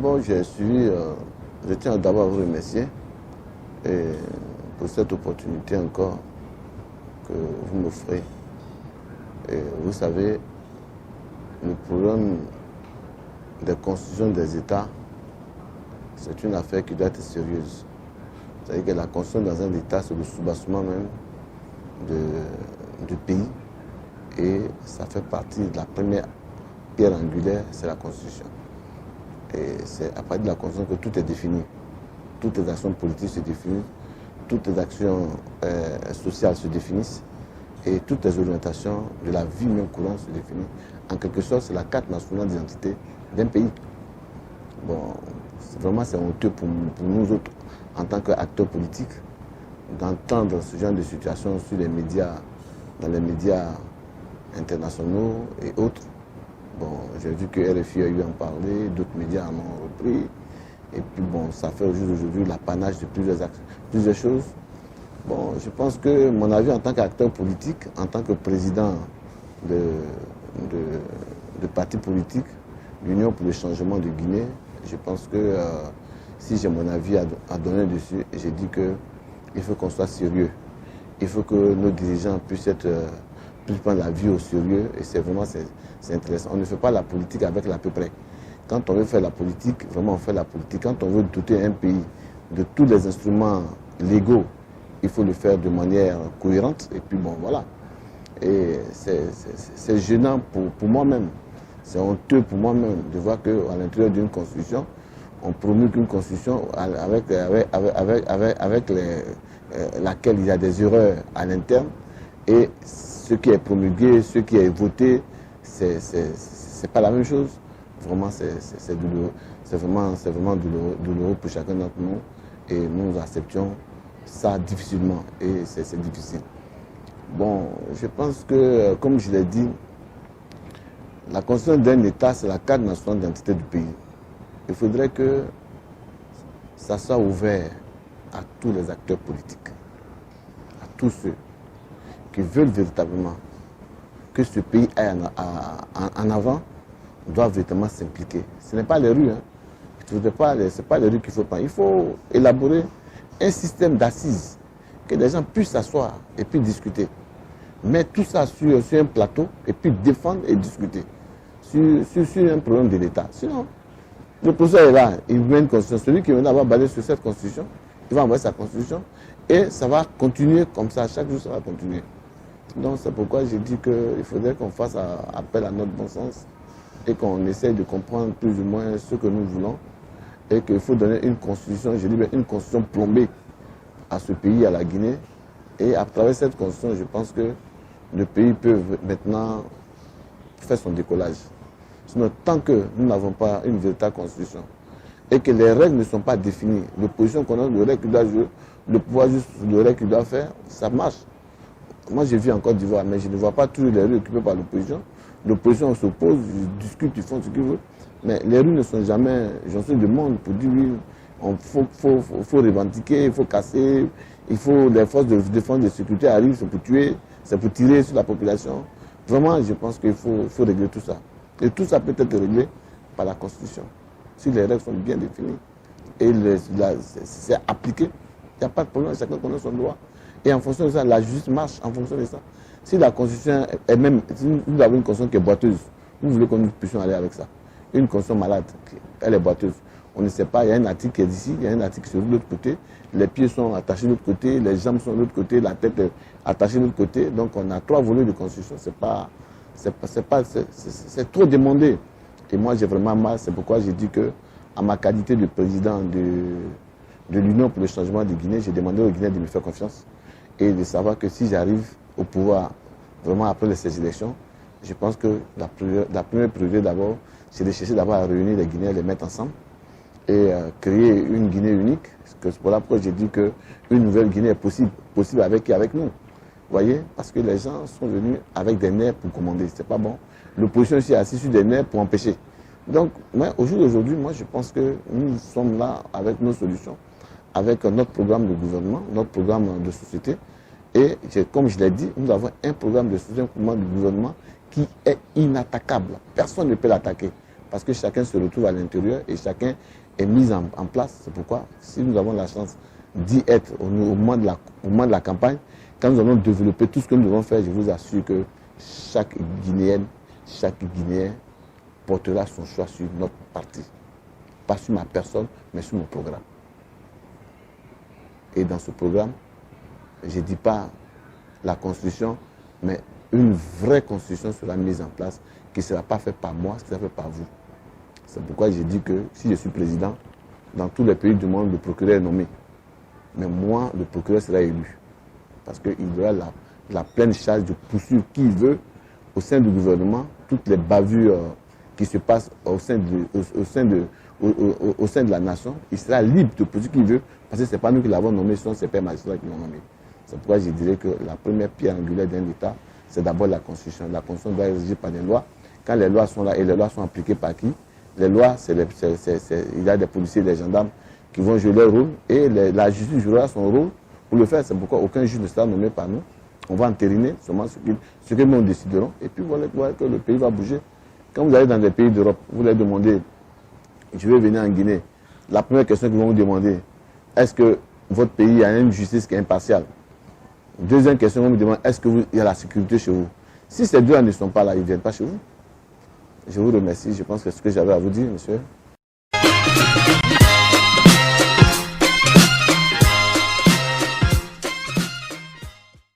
d'abord, j'ai suivi, je tiens d'abord à vous remercier pour cette opportunité encore que vous m'offrez. Vous savez, le problème des constitutions des États, c'est une affaire qui doit être sérieuse. C'est-à-dire que la constitution dans un État, c'est le soubassement même du pays. Et ça fait partie de la première pierre angulaire, c'est la Constitution. Et c'est à partir de la Constitution que tout est défini. Toutes les actions politiques se définissent, toutes les actions sociales se définissent et toutes les orientations de la vie même courante se définissent. En quelque sorte, c'est la carte nationale d'identité d'un pays. Bon, vraiment, c'est honteux pour nous autres, en tant qu'acteurs politiques, d'entendre ce genre de situation sur les médias, dans les médias internationaux et autres. Bon, j'ai vu que RFI a eu à en parler, d'autres médias en ont repris. Et puis bon, ça fait aujourd'hui l'apanage de plusieurs choses. Bon, je pense que mon avis en tant qu'acteur politique, en tant que président de parti politique, l'Union pour le changement de Guinée, je pense que si j'ai mon avis à donner dessus, j'ai dit qu'il faut qu'on soit sérieux. Il faut que nos dirigeants puissent prendre la vie au sérieux et c'est vraiment c'est intéressant. On ne fait pas la politique avec l'à peu près. Quand on veut faire la politique, vraiment on fait la politique. Quand on veut doter un pays de tous les instruments légaux, il faut le faire de manière cohérente et puis bon voilà. Et c'est gênant pour moi-même, c'est honteux pour moi-même de voir qu'à l'intérieur d'une constitution, on promulgue une constitution avec laquelle il y a des erreurs à l'interne et ce qui est promulgué, ce qui est voté, c'est pas la même chose. Vraiment, c'est douloureux. C'est vraiment douloureux pour chacun d'entre nous et nous acceptions ça difficilement et c'est difficile. Bon, je pense que, comme je l'ai dit, la constitution d'un État, c'est la carte nationale d'identité du pays. Il faudrait que ça soit ouvert à tous les acteurs politiques, à tous ceux qui veulent véritablement que ce pays aille en avant, doivent véritablement s'impliquer. Ce n'est pas les rues, hein. Ce n'est pas les rues qu'il faut prendre. Il faut élaborer un système d'assises, que les gens puissent s'asseoir et puis discuter. Mettre tout ça sur un plateau et puis défendre et discuter sur un problème de l'État. Sinon, le procès est là, il met une constitution. Celui qui va basé sur cette constitution, il va envoyer sa constitution et ça va continuer comme ça. Chaque jour, ça va continuer. Donc c'est pourquoi j'ai dit qu'il faudrait qu'on fasse appel à notre bon sens et qu'on essaye de comprendre plus ou moins ce que nous voulons et qu'il faut donner une constitution, je dis bien une constitution plombée à ce pays, à la Guinée. Et à travers cette constitution, je pense que le pays peut maintenant faire son décollage. Sinon, tant que nous n'avons pas une véritable constitution et que les règles ne sont pas définies, l'opposition qu'on a, le règle qu'il doit jouer, le pouvoir juste le règle qu'il doit faire, ça marche. Moi, j'ai vu en Côte d'Ivoire, mais je ne vois pas toujours les rues occupées par l'opposition. L'opposition s'oppose, ils discutent, ils font ce qu'ils veulent. Mais les rues ne sont jamais, j'en suis de monde pour dire oui, il faut revendiquer, il faut casser, il faut les forces de défense et de sécurité arrivent, c'est pour tuer, c'est pour tirer sur la population. Vraiment, je pense qu'il faut régler tout ça. Et tout ça peut être réglé par la Constitution. Si les règles sont bien définies et c'est appliqué, il n'y a pas de problème, chacun connaît son droit. Et en fonction de ça, la justice marche en fonction de ça. Si la Constitution est même, si vous avez une Constitution qui est boiteuse, vous voulez que nous puissions aller avec ça. Une Constitution malade, elle est boiteuse. On ne sait pas, il y a un article qui est d'ici, il y a un article qui est de l'autre côté, les pieds sont attachés de l'autre côté, les jambes sont de l'autre côté, la tête est attachée de l'autre côté. Donc on a 3 volets de Constitution, c'est trop demandé. Et moi j'ai vraiment mal, c'est pourquoi j'ai dit que, à ma qualité de président de l'Union pour le changement de Guinée, j'ai demandé aux Guinéens de me faire confiance et de savoir que si j'arrive au pouvoir vraiment après ces élections, je pense que la première priorité d'abord, c'est de chercher d'abord à réunir les Guinéens, les mettre ensemble et créer une Guinée unique. C'est pour la preuve j'ai dit qu'une nouvelle Guinée est possible avec nous. Vous voyez, parce que les gens sont venus avec des nerfs pour commander, c'est pas bon. L'opposition aussi est assise sur des nerfs pour empêcher. Donc, au jour d'aujourd'hui, moi je pense que nous sommes là avec nos solutions, avec notre programme de gouvernement, notre programme de société. Et comme je l'ai dit, nous avons un programme de soutien du gouvernement qui est inattaquable. Personne ne peut l'attaquer. Parce que chacun se retrouve à l'intérieur et chacun est mis en place. C'est pourquoi, si nous avons la chance d'y être au moment de la campagne, quand nous allons développer tout ce que nous devons faire, je vous assure que chaque Guinéenne, chaque Guinéen portera son choix sur notre parti. Pas sur ma personne, mais sur mon programme. Et dans ce programme, je ne dis pas la constitution, mais une vraie constitution sera mise en place qui ne sera pas faite par moi, qui sera faite par vous. C'est pourquoi j'ai dit que si je suis président, dans tous les pays du monde, le procureur est nommé. Mais moi, le procureur sera élu. Parce qu'il aura la pleine charge de poursuivre qui veut au sein du gouvernement, toutes les bavures qui se passent au sein de la nation. Il sera libre de poursuivre qui veut, parce que ce n'est pas nous qui l'avons nommé, ce sont ces pères magistrats qui l'ont nommé. C'est pourquoi je dirais que la première pierre angulaire d'un État, c'est d'abord la Constitution. La Constitution doit être régie par des lois. Quand les lois sont là, et les lois sont appliquées par qui? Les lois, il y a des policiers, des gendarmes qui vont jouer leur rôle, et la justice jouera son rôle pour le faire. C'est pourquoi aucun juge ne sera nommé par nous. On va entériner seulement ce que nous déciderons, et puis voilà que le pays va bouger. Quand vous allez dans des pays d'Europe, vous leur demandez, je vais venir en Guinée, la première question qu'ils vont vous demander, est-ce que votre pays a une justice qui est impartiale? Deuxième question, ils vont vous demander, est-ce qu'il y a la sécurité chez vous? Si ces deux ne sont pas là, ils ne viennent pas chez vous. Je vous remercie, je pense que c'est ce que j'avais à vous dire, monsieur.